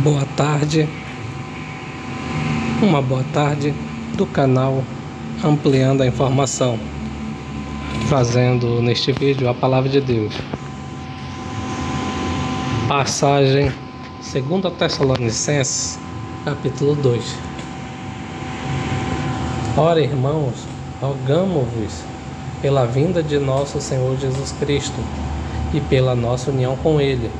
Boa tarde, uma boa tarde do canal Ampliando a Informação, trazendo neste vídeo a Palavra de Deus. Passagem 2 Tessalonicenses, capítulo 2. Ora, irmãos, rogamo-vos pela vinda de nosso Senhor Jesus Cristo e pela nossa união com Ele,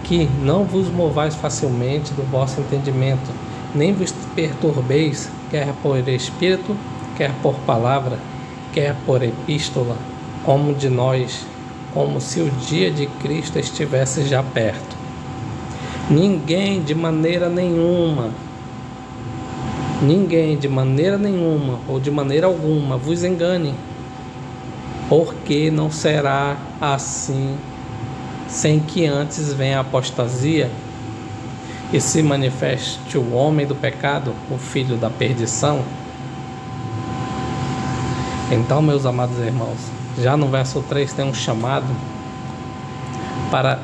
que não vos movais facilmente do vosso entendimento, nem vos perturbeis, quer por espírito, quer por palavra, quer por epístola, como de nós, como se o dia de Cristo estivesse já perto. Ninguém de maneira nenhuma, ou de maneira alguma, vos engane, porque não será assim sem que antes venha a apostasia e se manifeste o homem do pecado, o filho da perdição. Então, meus amados irmãos, já no verso 3 tem um chamado para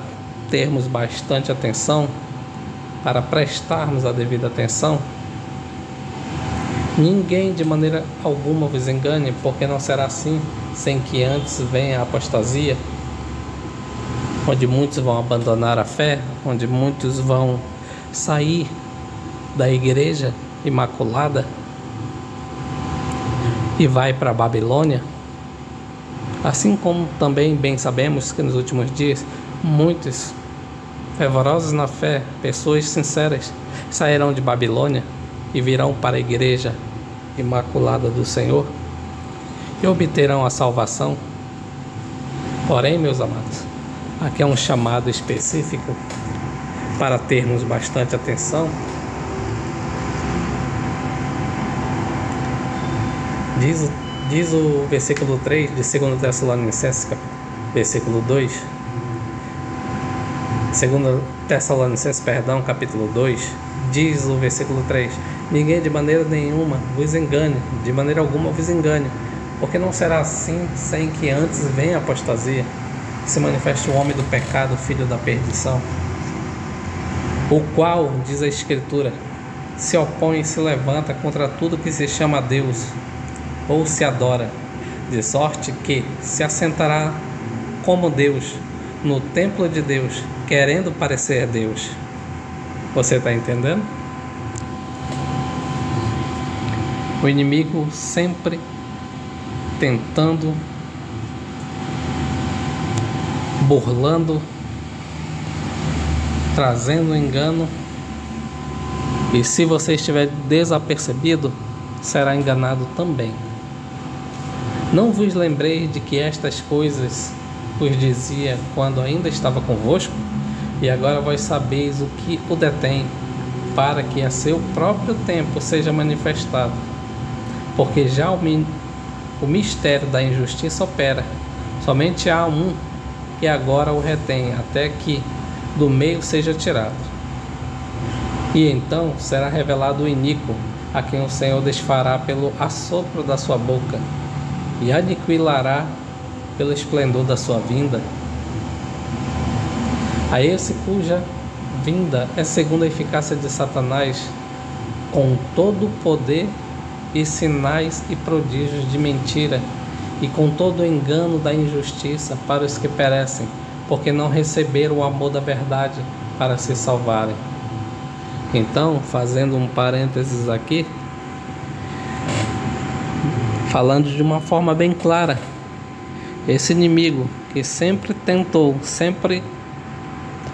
termos bastante atenção, para prestarmos a devida atenção. Ninguém de maneira alguma vos engane, porque não será assim sem que antes venha a apostasia, onde muitos vão abandonar a fé, onde muitos vão sair da igreja imaculada e vai para a Babilônia. Assim como também bem sabemos que nos últimos dias muitos fervorosos na fé, pessoas sinceras, sairão de Babilônia e virão para a igreja imaculada do Senhor e obterão a salvação. Porém, meus amados, aqui é um chamado específico para termos bastante atenção. Diz o versículo 3 de 2 Tessalonicenses, versículo 2. 2 Tessalonicenses, capítulo 2, diz o versículo 3: ninguém de maneira nenhuma vos engane, de maneira alguma vos engane, porque não será assim sem que antes venha a apostasia, se manifesta o homem do pecado, filho da perdição, o qual, diz a Escritura, se opõe e se levanta contra tudo que se chama Deus ou se adora, de sorte que se assentará como Deus no templo de Deus, querendo parecer Deus. Você está entendendo? O inimigo sempre tentando, burlando, trazendo engano, e se você estiver desapercebido, será enganado também. Não vos lembrei de que estas coisas vos dizia quando ainda estava convosco, e agora vós sabeis o que o detém, para que a seu próprio tempo seja manifestado, porque já o mistério da injustiça opera. Somente há um que agora o retém, até que do meio seja tirado. E então será revelado o iníquo, a quem o Senhor desfará pelo assopro da sua boca, e aniquilará pelo esplendor da sua vinda. A esse cuja vinda é segundo a eficácia de Satanás, com todo o poder e sinais e prodígios de mentira, e com todo o engano da injustiça para os que perecem, porque não receberam o amor da verdade para se salvarem. Então, fazendo um parênteses aqui, falando de uma forma bem clara, esse inimigo que sempre tentou, sempre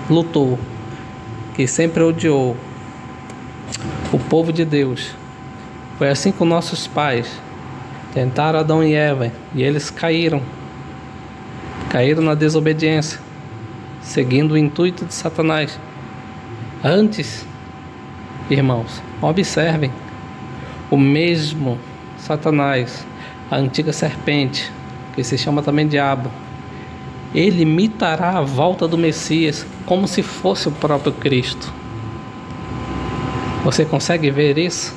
lutou, que sempre odiou o povo de Deus, foi assim com nossos pais. Tentaram Adão e Eva e eles caíram na desobediência, seguindo o intuito de Satanás. Antes, irmãos, observem, o mesmo Satanás, a antiga serpente, que se chama também diabo, ele imitará a volta do Messias como se fosse o próprio Cristo. Você consegue ver isso?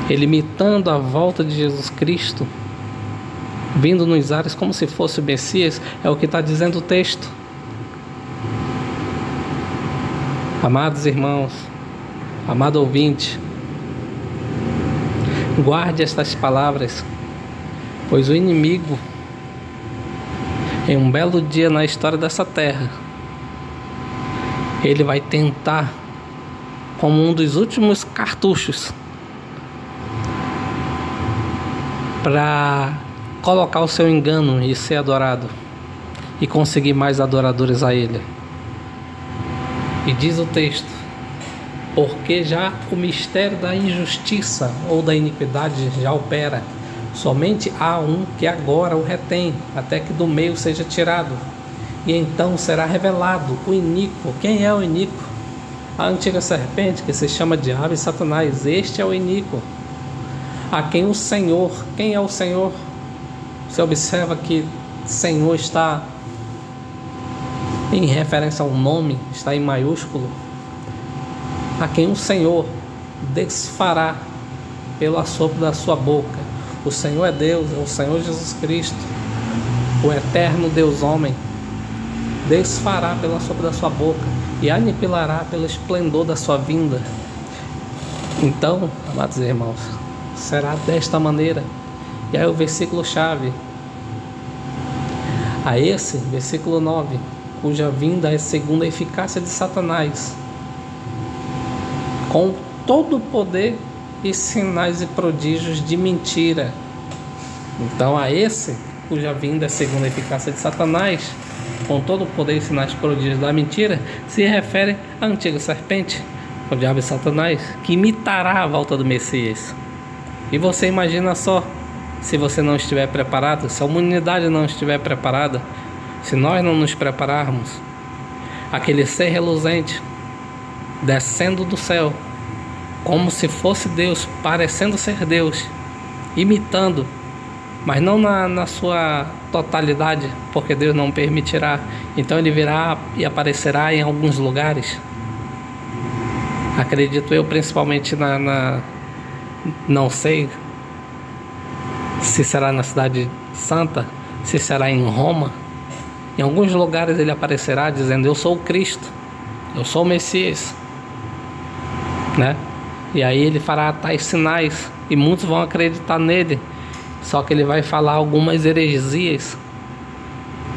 Ele imitando a volta de Jesus Cristo, vindo nos ares como se fosse o Messias, é o que está dizendo o texto. Amados irmãos, amado ouvinte, guarde estas palavras, pois o inimigo, em um belo dia na história dessa terra, ele vai tentar, como um dos últimos cartuchos, para colocar o seu engano e ser adorado, e conseguir mais adoradores a ele. E diz o texto: porque já o mistério da injustiça ou da iniquidade já opera, somente há um que agora o retém, até que do meio seja tirado. E então será revelado o iníquo. Quem é o iníquo? A antiga serpente, que se chama Diabo e Satanás. Este é o iníquo, a quem o Senhor... Quem é o Senhor? Você observa que Senhor está em referência ao nome, está em maiúsculo. A quem o Senhor desfará pelo assopro da sua boca. O Senhor é Deus, é o Senhor Jesus Cristo, o eterno Deus homem. Desfará pelo assopro da sua boca e aniquilará pelo esplendor da sua vinda. Então, amados irmãos, será desta maneira. E aí o versículo chave, a esse, versículo 9, cuja vinda é segundo a eficácia de Satanás, com todo o poder e sinais e prodígios de mentira. Então a esse, cuja vinda é segundo a eficácia de Satanás, com todo o poder e sinais e prodígios da mentira, se refere à antiga serpente, o diabo e Satanás, que imitará a volta do Messias. E você imagina só, se você não estiver preparado, se a humanidade não estiver preparada, se nós não nos prepararmos, aquele ser reluzente descendo do céu, como se fosse Deus, parecendo ser Deus, imitando, mas não na sua totalidade, porque Deus não permitirá. Então ele virá e aparecerá em alguns lugares. Acredito eu, principalmente não sei se será na cidade santa, se será em Roma. Em alguns lugares ele aparecerá dizendo: eu sou o Cristo, eu sou o Messias, né? E aí ele fará tais sinais e muitos vão acreditar nele. Só que ele vai falar algumas heresias,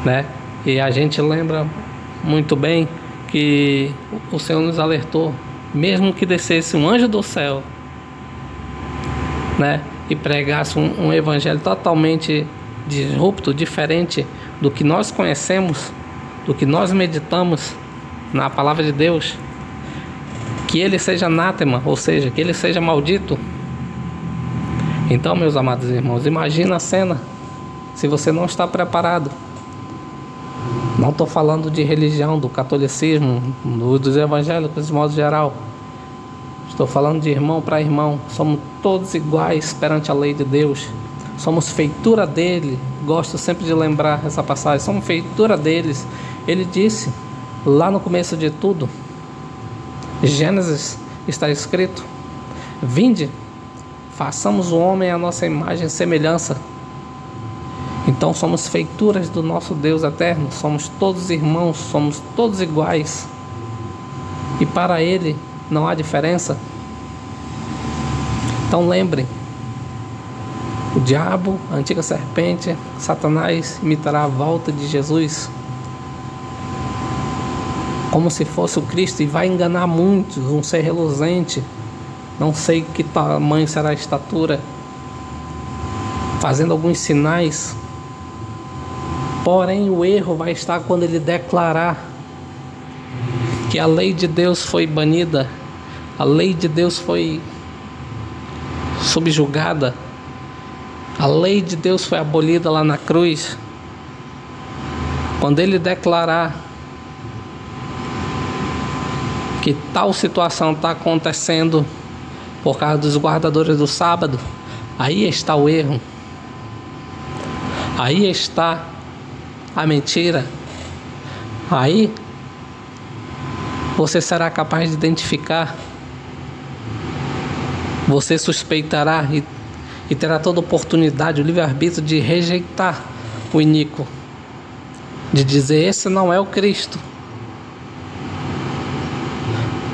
né? E a gente lembra muito bem que o Senhor nos alertou, mesmo que descesse um anjo do céu, né, e pregasse um evangelho totalmente disrupto, diferente do que nós conhecemos, do que nós meditamos na palavra de Deus, que ele seja anátema, ou seja, que ele seja maldito. Então, meus amados irmãos, imagina a cena, se você não está preparado. Não estou falando de religião, do catolicismo, dos evangélicos de modo geral. Estou falando de irmão para irmão. Somos todos iguais perante a lei de Deus. Somos feitura dele. Gosto sempre de lembrar essa passagem. Somos feitura deles. Ele disse, lá no começo de tudo, Gênesis, está escrito: vinde, façamos o homem à nossa imagem e semelhança. Então somos feituras do nosso Deus eterno. Somos todos irmãos, somos todos iguais. E para ele não há diferença. Então lembrem, o diabo, a antiga serpente, Satanás, imitará a volta de Jesus como se fosse o Cristo, e vai enganar muitos, um ser reluzente, não sei que tamanho será a estatura, fazendo alguns sinais. Porém o erro vai estar quando ele declarar que a lei de Deus foi banida, a lei de Deus foi subjugada, a lei de Deus foi abolida lá na cruz. Quando ele declarar que tal situação está acontecendo por causa dos guardadores do sábado, aí está o erro, aí está a mentira. Aí você será capaz de identificar, você suspeitará e terá toda oportunidade, o livre-arbítrio de rejeitar o iníquo, de dizer: esse não é o Cristo.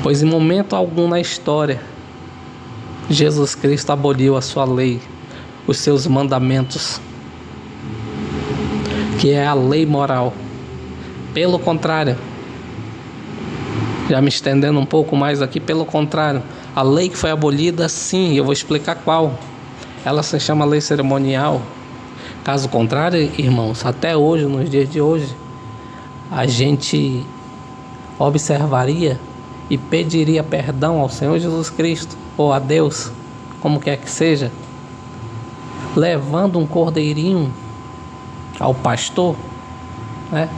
Pois em momento algum na história, Jesus Cristo aboliu a sua lei, os seus mandamentos, que é a lei moral. Pelo contrário, já me estendendo um pouco mais aqui, pelo contrário, a lei que foi abolida, sim, eu vou explicar qual. Ela se chama lei cerimonial. Caso contrário, irmãos, até hoje, nos dias de hoje, a gente observaria e pediria perdão ao Senhor Jesus Cristo, ou a Deus, como quer que seja, levando um cordeirinho ao pastor, né,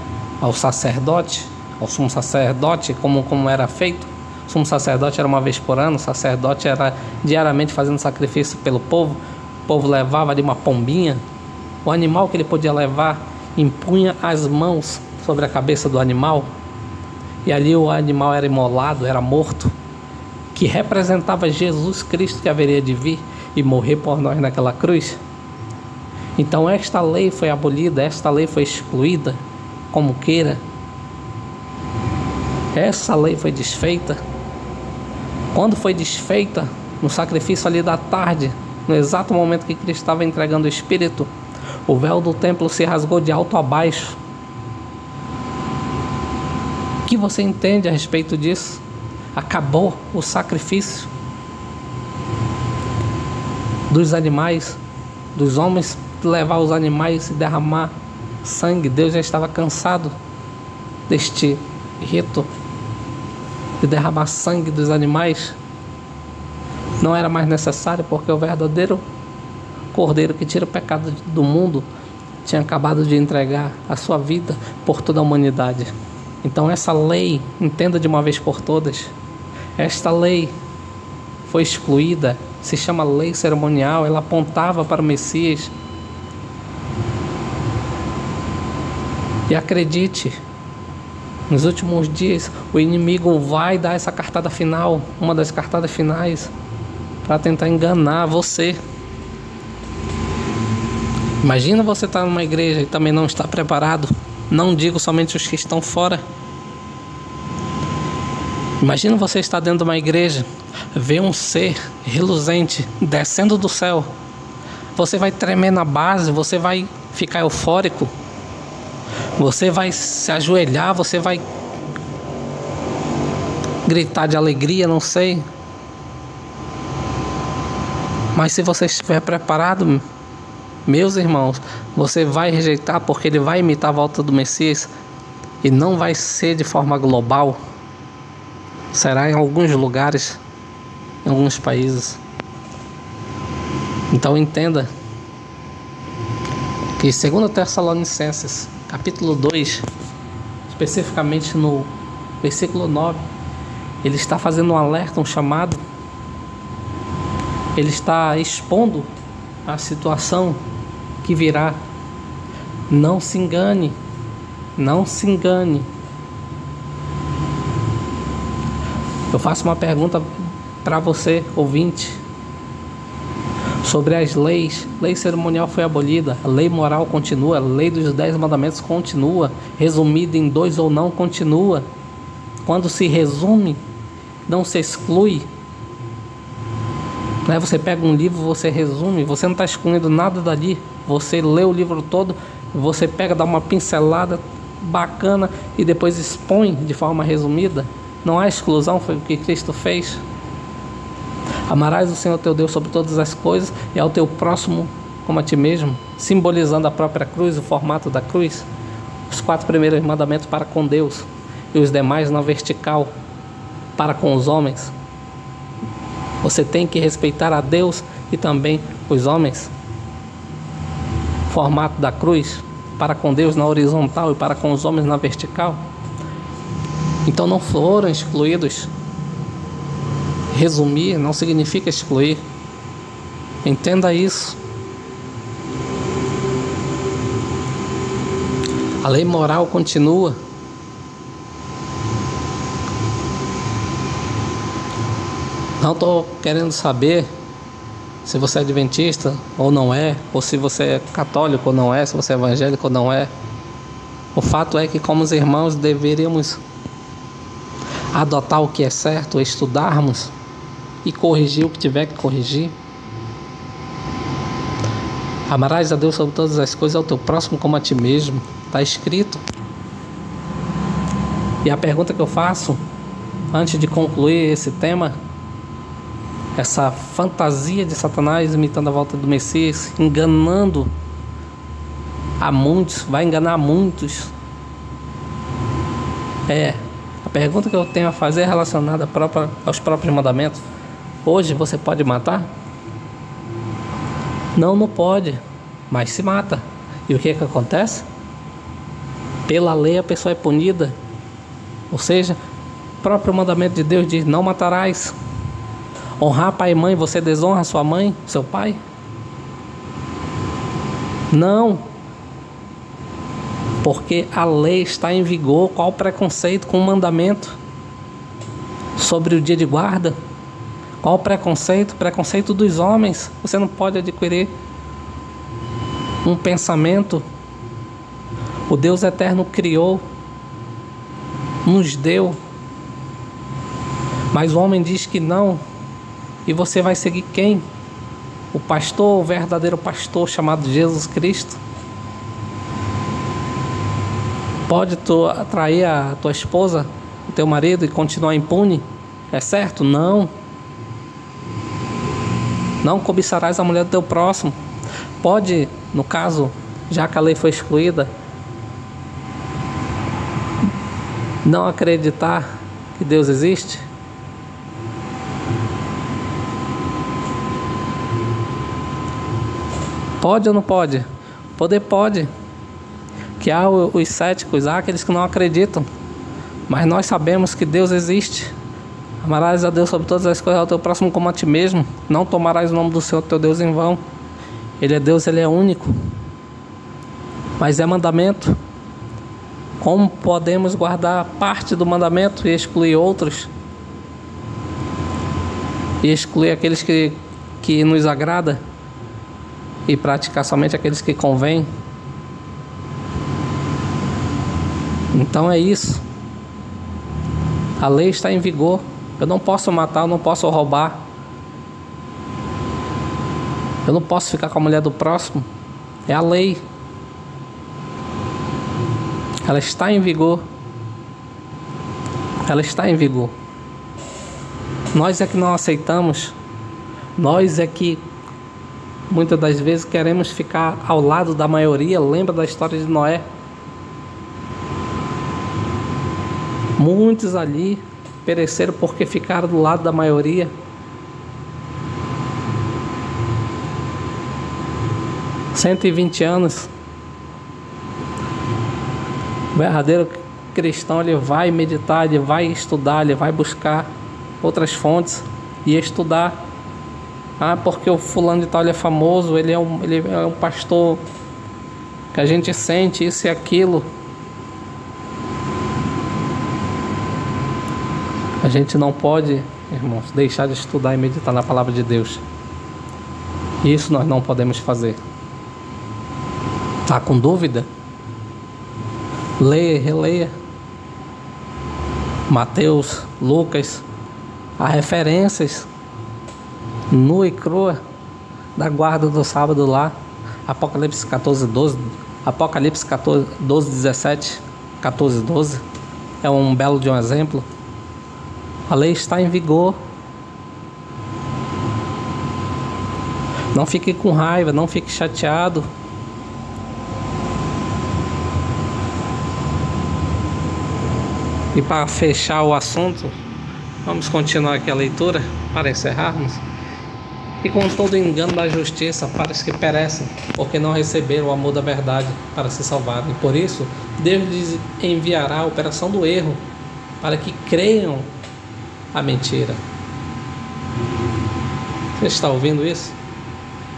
ao sacerdote, ao sumo sacerdote, como era feito. O sumo sacerdote era uma vez por ano, o sacerdote era diariamente fazendo sacrifício pelo povo. O povo levava ali uma pombinha, o animal que ele podia levar, impunha as mãos sobre a cabeça do animal, e ali o animal era imolado, era morto, que representava Jesus Cristo, que haveria de vir e morrer por nós naquela cruz. Então esta lei foi abolida, esta lei foi excluída, como queira. Essa lei foi desfeita. Quando foi desfeita? No sacrifício ali da tarde, no exato momento que Cristo estava entregando o Espírito, o véu do templo se rasgou de alto a baixo. O que você entende a respeito disso? Acabou o sacrifício dos animais, dos homens levar os animais e derramar sangue. Deus já estava cansado deste rito de derramar sangue dos animais. Não era mais necessário, porque o verdadeiro Cordeiro que tira o pecado do mundo tinha acabado de entregar a sua vida por toda a humanidade. Então essa lei, entenda de uma vez por todas, esta lei foi excluída, se chama lei cerimonial, ela apontava para o Messias. E acredite, nos últimos dias o inimigo vai dar essa cartada final, uma das cartadas finais, para tentar enganar você. Imagina você estar numa igreja e também não estar preparado. Não digo somente os que estão fora. Imagina você estar dentro de uma igreja, ver um ser reluzente descendo do céu. Você vai tremer na base, você vai ficar eufórico, você vai se ajoelhar, você vai gritar de alegria, não sei. Mas se você estiver preparado, meus irmãos, você vai rejeitar, porque ele vai imitar a volta do Messias e não vai ser de forma global. Será em alguns lugares, em alguns países. Então entenda que 2 Tessalonicenses, capítulo 2, especificamente no versículo 9, ele está fazendo um alerta, um chamado. Ele está expondo a situação que virá. Não se engane, não se engane. Eu faço uma pergunta para você, ouvinte, sobre as leis. Lei cerimonial foi abolida, a lei moral continua, a lei dos 10 mandamentos continua, resumida em 2 ou não continua. Quando se resume, não se exclui. Você pega um livro, você resume, você não está excluindo nada dali. Você lê o livro todo, você pega, dá uma pincelada bacana e depois expõe de forma resumida. Não há exclusão, foi o que Cristo fez. Amarás o Senhor teu Deus sobre todas as coisas e ao teu próximo como a ti mesmo, simbolizando a própria cruz, o formato da cruz. Os 4 primeiros mandamentos para com Deus e os demais na vertical para com os homens. Você tem que respeitar a Deus e também os homens. Formato da cruz, para com Deus na horizontal e para com os homens na vertical. Então não foram excluídos. Resumir não significa excluir. Entenda isso. A lei moral continua. Não estou querendo saber se você é adventista ou não é, ou se você é católico ou não é, se você é evangélico ou não é. O fato é que, como os irmãos, deveríamos adotar o que é certo, estudarmos e corrigir o que tiver que corrigir. Amarás a Deus sobre todas as coisas, ao teu próximo como a ti mesmo. Está escrito. E a pergunta que eu faço, antes de concluir esse tema, essa fantasia de Satanás imitando a volta do Messias, enganando a muitos, vai enganar muitos. A pergunta que eu tenho a fazer é relacionada aos próprios mandamentos. Hoje você pode matar? Não pode, mas se mata. E o que acontece? Pela lei a pessoa é punida. Ou seja, o próprio mandamento de Deus diz: não matarás. Honrar pai e mãe, você desonra sua mãe, seu pai? Não. Porque a lei está em vigor. Qual o preconceito com o mandamento sobre o dia de guarda? Qual o preconceito? Preconceito dos homens. Você não pode adquirir um pensamento. O Deus eterno criou, nos deu, mas o homem diz que não. E você vai seguir quem? O pastor, o verdadeiro pastor chamado Jesus Cristo? Pode tu atrair a tua esposa, o teu marido e continuar impune? É certo? Não. Não cobiçarás a mulher do teu próximo. Pode, no caso, já que a lei foi excluída, não acreditar que Deus existe? Pode ou não pode? Poder pode. Que há os céticos, há aqueles que não acreditam. Mas nós sabemos que Deus existe. Amarás a Deus sobre todas as coisas, ao teu próximo como a ti mesmo. Não tomarás o nome do Senhor teu Deus em vão. Ele é Deus, Ele é único. Mas é mandamento. Como podemos guardar parte do mandamento e excluir outros? E excluir aqueles que nos agrada? E praticar somente aqueles que convém? Então é isso. A lei está em vigor. Eu não posso matar, eu não posso roubar. Eu não posso ficar com a mulher do próximo. É a lei. Ela está em vigor. Ela está em vigor. Nós é que não aceitamos. Nós é que muitas das vezes queremos ficar ao lado da maioria. Lembra da história de Noé? Muitos ali pereceram porque ficaram do lado da maioria. $120 anos. O verdadeiro cristão, ele vai meditar, ele vai estudar, ele vai buscar outras fontes e estudar. Porque o fulano de tal ele é famoso, ele é um pastor que a gente sente isso e aquilo. A gente não pode, irmãos, deixar de estudar e meditar na palavra de Deus. Isso nós não podemos fazer. Tá com dúvida? Leia e releia. Mateus, Lucas, há referências nua e crua da guarda do sábado lá. Apocalipse 14:12, Apocalipse 12:17, 14:12. É um belo de um exemplo. A lei está em vigor. Não fique com raiva, não fique chateado. E para fechar o assunto, vamos continuar aqui a leitura para encerrarmos. E com todo o engano da justiça para os que perecem, porque não receberam o amor da verdade para se salvarem. E por isso, Deus lhes enviará a operação do erro, para que creiam a mentira. Você está ouvindo isso?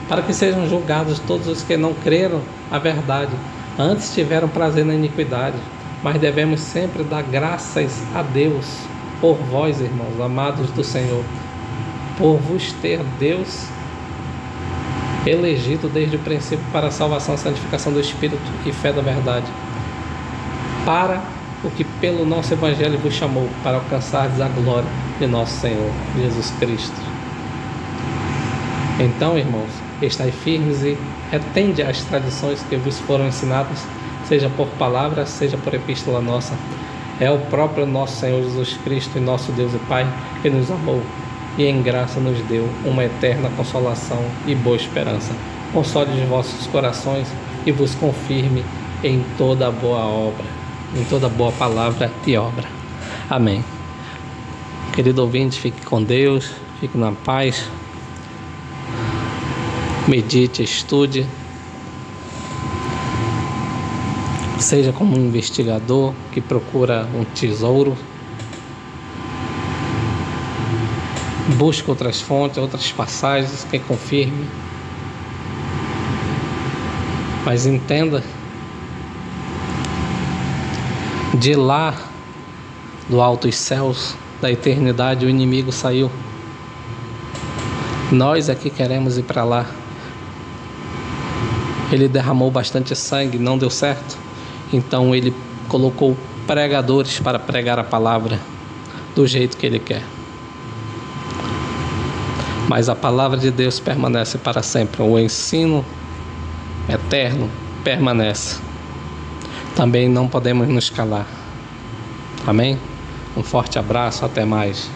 Para que sejam julgados todos os que não creram a verdade, antes tiveram prazer na iniquidade. Mas devemos sempre dar graças a Deus por vós, irmãos, amados do Senhor, por vos ter Deus elegido desde o princípio para a salvação, santificação do Espírito e fé da verdade, para o que pelo nosso Evangelho vos chamou, para alcançardes a glória de nosso Senhor Jesus Cristo. Então, irmãos, estai firmes e retende as tradições que vos foram ensinadas, seja por palavra, seja por epístola nossa. É o próprio nosso Senhor Jesus Cristo e nosso Deus e Pai que nos amou e em graça nos deu uma eterna consolação e boa esperança. Console os vossos corações e vos confirme em toda boa obra, em toda boa palavra e obra. Amém. Querido ouvinte, fique com Deus, fique na paz, medite, estude, seja como um investigador que procura um tesouro, busque outras fontes, outras passagens que confirme, mas entenda, de lá do altos céus, da eternidade, o inimigo saiu. Nós é que queremos ir para lá. Ele derramou bastante sangue, não deu certo. Então ele colocou pregadores para pregar a palavra do jeito que ele quer. Mas a palavra de Deus permanece para sempre. O ensino eterno permanece. Também não podemos nos calar. Amém? Um forte abraço, até mais.